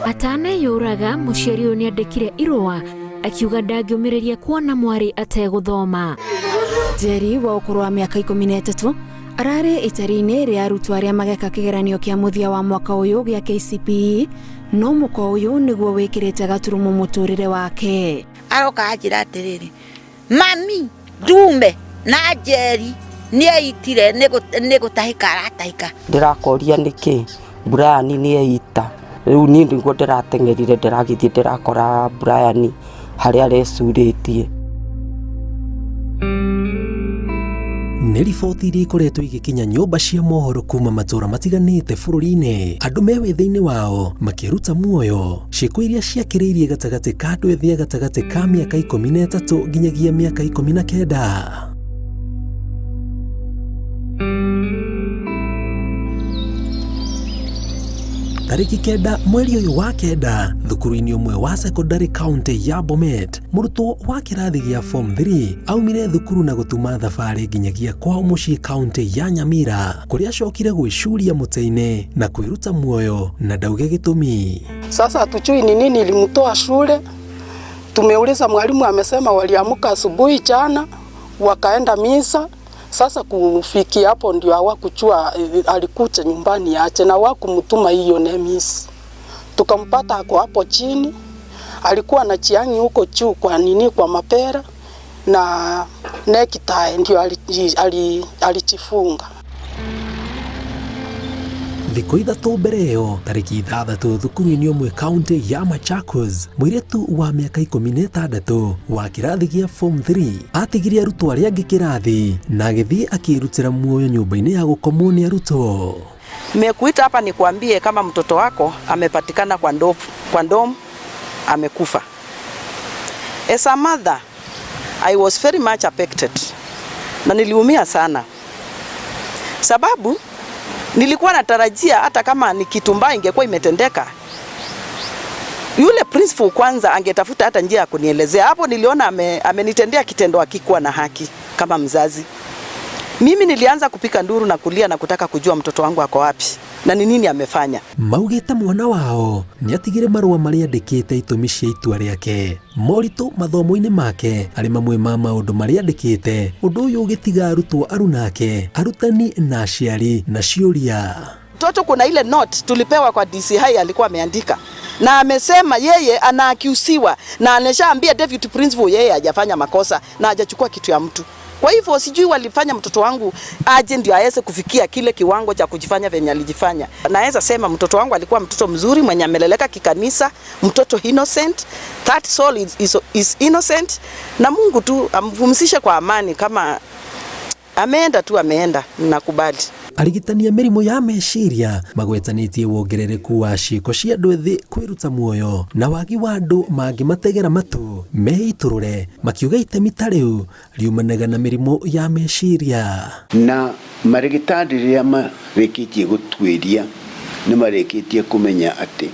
Ataneyũraga mũciari ũyũ nĩandĩkire irũa akiuga ndangĩũmĩrĩria kuona mwarĩ ategũthoma. Jerry wa ũkũrũ wa mĩaka 13 ararĩ itari-inĩ rĩa arutwo arĩa mageka kĩgeranio kĩa mũthia wa mwaka ũyũ gĩa KCPE, no mũko ũyũ nĩguo wĩkĩrĩte gaturumo mũtũrĩre wake. Aroka anjĩra atĩrĩrĩ, mami ndume na Jerry nĩeitire nĩgũtahĩka aratahĩka. Ndĩrakoria nĩkĩĩ Brian nĩeita. Rĩu niĩ nĩguo ndĩrateng'erire ndĩragĩthiĩ ndĩrakora Brian harĩa arecurĩtie. Nĩ riboti iria ikoretwo igĩkinya nyũmba cia mohoro kuma matũra matiganĩte bũrũri-inĩ, andũ me wĩthĩ-inĩ wao makĩruta muoyo. Ciĩko iria ciakĩrĩirie gatagatĩ ka andũ ethĩ gatagatĩ ka mĩaka 13 nginyagia mĩaka 19. Tarĩki 9 mweri ũyũ wa 9 thukuru-inĩ ũmwe wa secondary county ya Bomet, mũrutwo wa kĩrathi gĩa form 3 aumire thukuru na gũtuma thabarĩ nginyagia kwao mũciĩ county ya Nyamira, kũrĩa acokire gwĩcuria mũtĩ-inĩ na kwĩruta muoyo na ndauge gĩtũmi. Sasa hatujui ni nini ilimtoa shule. Tumeuliza mwalimu, amesema waliamka asubuhi jana wakaenda misa. Sasa kufikia hapo ndio hawakujua alikuja nyumbani ache na hawakumtuma hiyo nemisi. Tukampata ako hapo chini, alikuwa na chiangi huko juu kwa nini, kwa mapera na necktie ndio alichifunga. Thikũ ithatũ mbere ĩyo, tarĩki 6 thukuru-inĩ ũmwe kaunti ya Machakos, mũirĩtu wa mĩaka 16 wa kĩrathi gĩa form 3 atigire arutwo arĩa angĩ kĩrathi na agĩthiĩ akĩrutĩra muoyo nyũmba-inĩ ya gũkomwo nĩ arutwo. Nimekuita hapa nikwambie kama mtoto wako amepatikana kwa ndom amekufa. As a mother, I was very much affected. Na niliumia sana. Sababu nilikuwa natarajia hata kama ni kitu mbaya ingekuwa imetendeka, yule principal kwanza angetafuta hata njia ya kunielezea. Hapo niliona amenitendea kitendo hakikuwa na haki kama mzazi. Mimi nilianza kupika nduru na kulia na kutaka kujua mtoto wangu ako wapi na ni nini amefanya. Maugĩte mwana wao nĩatigire marũa marĩa andĩkĩte itũmi cia itua rĩake. Moritũ mathomo-inĩ make arĩ mamwe ma maũndũ marĩa andĩkĩte. Ũndũ ũyũ ũgĩtiga arutwo arunake, arutani na aciari na ciũria. Mtoto kuna ile note tulipewa kwa DCI alikuwa ameandika na amesema yeye anaakiusiwa na anashaambia deputy principal yeye hajafanya makosa na hajachukua kitu ya mtu. Kwa hivyo sijui walifanya mtoto wangu aje ndio aweze kufikia kile kiwango cha kujifanya venye alijifanya. Naweza sema mtoto wangu alikuwa mtoto mzuri mwenye ameleleka kikanisa, mtoto innocent, that soul is innocent, na Mungu tu amvumsishe kwa amani. Kama ameenda tu ameenda, nakubali. Arigitania mĩrimũ ya meciria magwetanĩtie wongerereku wa ciĩko cia andũ ethĩ kwĩruta muoyo na wagi wa andũ mangĩmategera matũ meitũrũre, makiuga itemi ta rĩu riumanaga na mĩrimũ ya meciria. Na marigitari rĩrĩa marĩkĩtie gũtuĩria nĩ marĩkĩtie kũmenya atĩ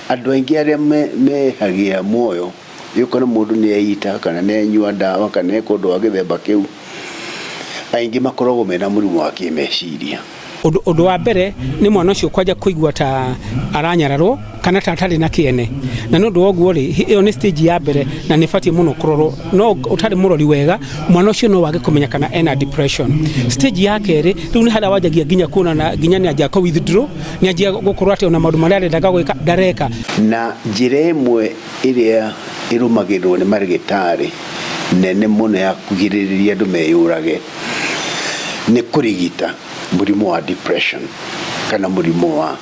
andũ aingĩ arĩa mehagia muoyo, yũkona mũndũ nĩeita kana nĩanyua ndawa kana ekũndũ wa gĩthemba kĩu, aingĩ makoragwo mena mũrimũ wa kĩmeciria. Ũndũ wa mbere nĩ mwana ũcio kwanja kũigua ta aranyararwo kana ta atarĩ na kĩene, na nĩ ũndũ woguo rĩ, ĩyo nĩ stage ya mbere na nĩ batiĩ mũno kũrorwo. No ũtarĩ mũrori wega, mwana ũcio no wage kũmenya kana ena depression. Stage ya kerĩ rĩu nĩ harĩa wanjagia nginya kuona na nginya nĩ anjia withdraw, nĩ anjia gũkorwo atĩ ona maũndũ marĩa arendaga gwĩka ndareka. Na njĩra ĩmwe ĩrĩa ĩrũmagĩrĩrwo nĩ marigitari nene mũno ya kũgirĩrĩria andũ meyũrage nĩ kũrigita mũrimũ wa depression kana mũrimũ wa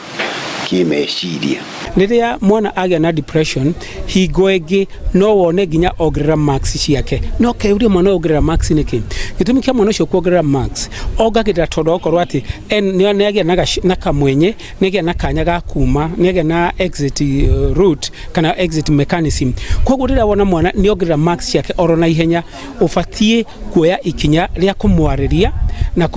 kĩmeciria. Rĩrĩa mwana agĩa na depression, hingo ĩngĩ no wone nginya ongerera marks ciake. No keuria mwana ongerera marks nĩkĩ? Gĩtũmi kĩa mwana ũcio kuongerera marks ongagĩrĩra tondũ okorwo atĩ nĩ agĩa na kamwenye, nĩ agĩa na kanya ga kuma, nĩ agĩa na exit route kana exit mechanism. Koguo rĩrĩa wona mwana nĩ ongerera marks ciake oro na ihenya, ũbatiĩ kuoya ikinya rĩa kũmwarĩria na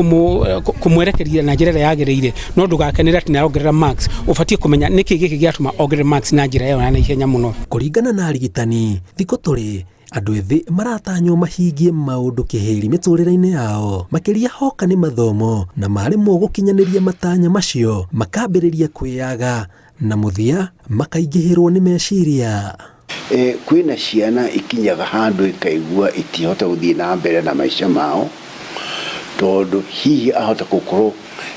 kumwerekeria na njĩra ĩrĩa yagĩrĩire. No ndũgakenere atĩ nĩ arongerera marks, ũbatiĩ kũmenya nĩkĩ gĩkĩ gĩatũma ongerere marks na njĩra ĩyo na ihenya mũno. Kũringana na arigitani, thikũ tũrĩ andũ ethĩ maratanywo mahingie maũndũ kĩhĩri mĩtũrĩre-inĩ yao, makĩria hoka nĩ mathomo na maremwo gũkinyanĩria matanya macio, makambĩrĩria kwĩyaga na muthia makaingĩhĩrwo nĩ meciria. Kwĩna ciana ikinyaga handũ ikaigua itihota gũthiĩ na mbere na maica mao tondũ hihi ahota gũkorwo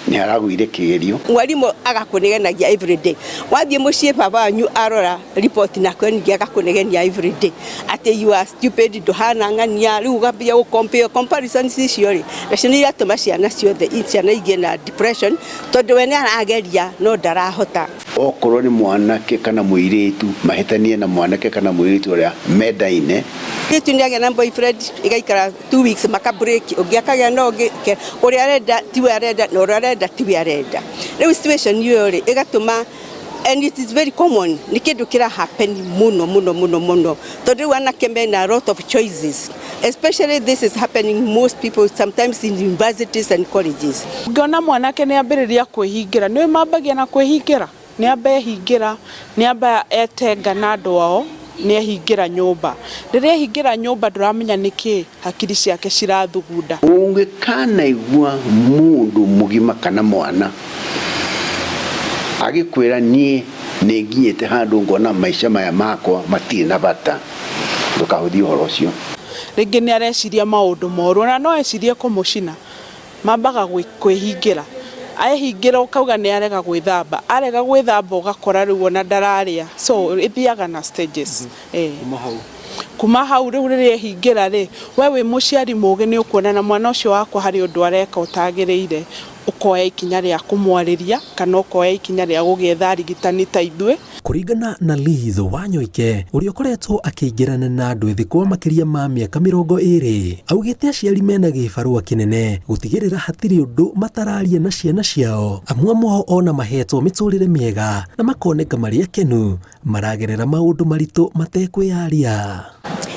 nĩ aragũire kĩgerio. Mwarimũ agakũnegenagia every day. Wathiĩ mũciĩ baba wanyu arora report na kwengia agakũnegenia every day. Atĩ you are stupid, ndũhana ng'ania, rĩu ũgambia gũcompare comparisons icio rĩ. Na ciana iratũma ciana ciothe ciana igĩe na depression tondũ we nĩ arageria no ndarahota. Okorwo nĩ mwanake kana mũirĩtu mahĩtanie na mwanake kana mũirĩtu ũrĩa mendaine. Mũirĩtu nĩ agĩa na boyfriend igaikara 2 weeks maka break ũngĩ akagĩa na ũngĩ ũrĩa arenda tiwe arenda na ũrĩa arenda tiwe arenda. Rĩu situation iyo rĩ igatũma, and it is very common, nĩ kĩndũ kĩra happen muno tondũ rĩu anake mena a lot of choices, especially this is happening most people sometimes in universities and colleges. Ngona mwanake nĩ ambĩrĩria kwĩhingĩra, nĩ mambagia na kwĩhingĩra, nĩ amba ehingĩra, nĩ amba etenga na andũ ao, nĩ ehingĩra nyũmba. Rĩrĩa ehingĩra nyũmba ndũramenya nĩkĩ hakiri ciake cirathugunda. Ũngĩkanaigua mũndũ mũgima kana mwana agĩkwĩra niĩ nĩ nginyĩte handũ ngona maica maya makwa matirĩ na bata, ndũkahũthie ũhoro ũcio. Rĩngĩ nĩ areciria maũndũ moru na no ecirie kũmũcina, mambaga kwĩhingĩra. Ahingĩra ukauga nĩ arega gwĩthamba, arega gwĩthamba ugakora rĩu ona ndararĩa, so ithiaga na stages. Kuma hau rĩu rĩrĩa ehingĩra rĩ, we wĩ mũciari mũgĩ nĩ ũkuona na mwana ũcio wakwa harĩ ũndũ areka ũtagĩrĩire, ukoya ikinya rĩa kũmwarĩria kana ukoya ikinya rĩa gũgĩetha arigitani ta ithuĩ. Kũringana na Liz Wanyoike ũrĩa ũkoretwo akĩingĩrana na andũ ethĩ kwa makĩria ma mĩaka 20, augĩte aciari mena gĩbarũa kĩnene gũtigĩrĩra hatirĩ ũndũ matararia na ciana ciao, amwe ao ona mahetwo mĩtũrĩre mĩega na makoneka marĩ akenu maragerera maũndũ maritũ matekwĩyaria.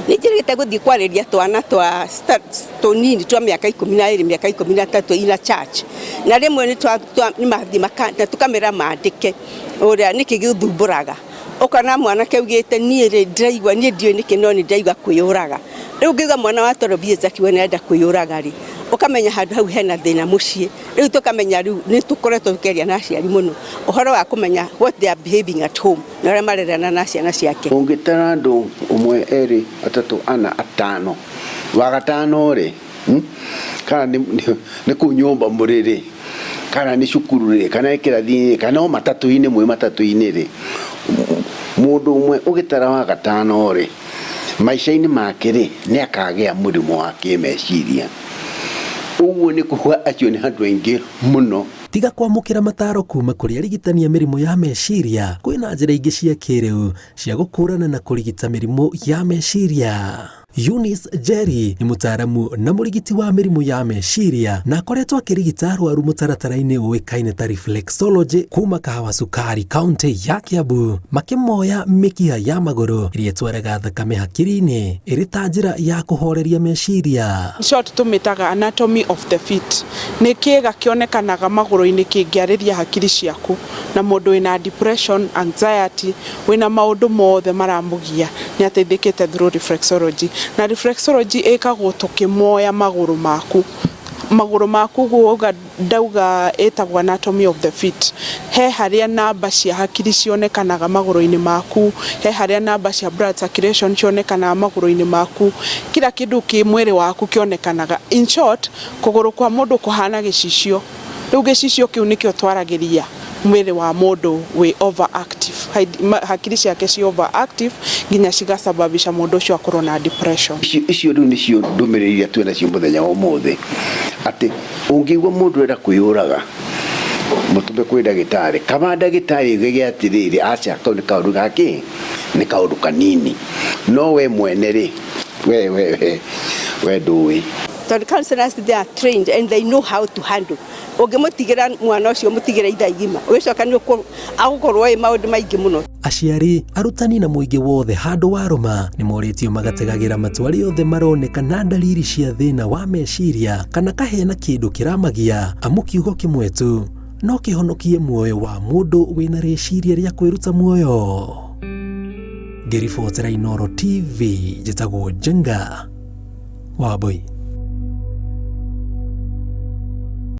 Nĩnjĩrĩte gũthiĩ kwarĩria twana twa tũnini twa mĩaka 12 mĩaka 13 ina church, na rĩmwe nĩ tukamera maandĩke ũrĩa nĩkĩ gĩthumbũraga, ũkana mwanake augĩte niĩ rĩ ndĩraigua niĩ ndiũĩ nĩkĩ no nĩ ndĩraigua kwĩyũraga. Rĩu ngĩuga mwana wa toro bieza kiwe nĩ enda kwĩyũraga rĩ, ukamenya handũ hau hena thĩna mũciĩ. Rĩu tukamenya rĩu nĩ tũkoretwo tũkĩaria na aciari mũno ũhoro wa kũmenya what they are behaving at home na ũrĩa marerana na ciana ciake. Ũngĩtara andũ 1 2 3 4 5 wa gatano rĩ, kana nĩ kũu nyũmba mũrĩrĩ kana nĩ cukuru rĩ kana kĩrathi kana o matatu-inĩ matatu-inĩ rĩ, mũndũ ũmwe ũgĩtara wa gatano rĩ, maica-inĩ make rĩ nĩ akagĩa mũrimũ wa kĩmeciria. Ũguo nĩ kuga acio nĩ andũ aingĩ mũno. Tiga kwamũkĩra mataro kuma kũrĩ arigitani a mĩrimũ ya meciria, kwĩna njĩra ingĩ cia kĩrĩu cia gũkũrana na kũrigita mĩrimũ ya meciria. Eunice Jerry ni mũtaaramu na mũrigiti wa mĩrimũ ya meciria na akoretwo akĩrigita arwaru mũtaratara-inĩ ũĩkaine ta reflexology kuma Kahawa Sukari, kaunti ya Kiambu, makĩmoya mĩkiha ya magũrũ ĩrĩa ĩtwaraga thakame hakiri-inĩ ĩrĩ ta njĩra ya kũhoreria meciria. Short tumĩtaga anatomy of the feet. Nĩ kĩĩga kĩonekanaga magũrũ-inĩ kĩngĩarĩria hakiri ciaku, na mũndũ wĩna depression, anxiety, wĩna maũndũ mothe maramũgia nĩ ateithĩkĩte through reflexology. Na reflexology ĩkagwo tũkĩmoya magũrũ maku guoga ndauga ĩtagwo anatomy of the feet. He harĩa namba cia hakiri cionekanaga magũrũ-inĩ maku, he harĩa namba cia blood circulation cionekanaga magũrũ-inĩ maku, kila kĩndũ kĩ mwĩrĩ waku kĩonekanaga. In short, kũgũrũ kwa mũndũ kũhana gĩcicio, rĩu gĩcicio kĩu nĩkĩo twaragĩria mwĩrĩ wa mũndũ wĩ overactive, hakiri ciake ci overactive nginya cigasababisha mũndũ ũcio akorwo na depression. Icio rĩu nĩcio ndũmĩrĩri iria twĩna cio mũthenya wa ũmũthĩ, atĩ ũngĩigua mũndũ enda kwĩyũraga mũtũme kwĩ ndagĩtarĩ, kama ndagĩtarĩ gĩgĩ atĩrĩrĩ aca kau nĩ kaũndũ gake nĩ kaũndũ kanini, no we mwene rĩ we ndũĩ. The counselors, they are trained and they know how to handle. Ũngĩmũtigĩra mwana ũcio mũtigĩra ithaa igima, ũgĩcoka nĩ agũkorwo maũndũ maingĩ mũno. Aciari, arutani na mũingĩ wothe handũ warũma nĩ morĩtio magategagĩra matwarĩ othe maroneka na ndariri cia thĩna wa meciria kana kahena kĩndũ kĩramagia, amu kiugo kĩmwe tu no kĩhonokie muoyo wa mũndũ wĩna rĩciria rĩa kwĩruta muoyo. Ngĩribotera Inooro TV, njĩtagwo Jenga Wambui.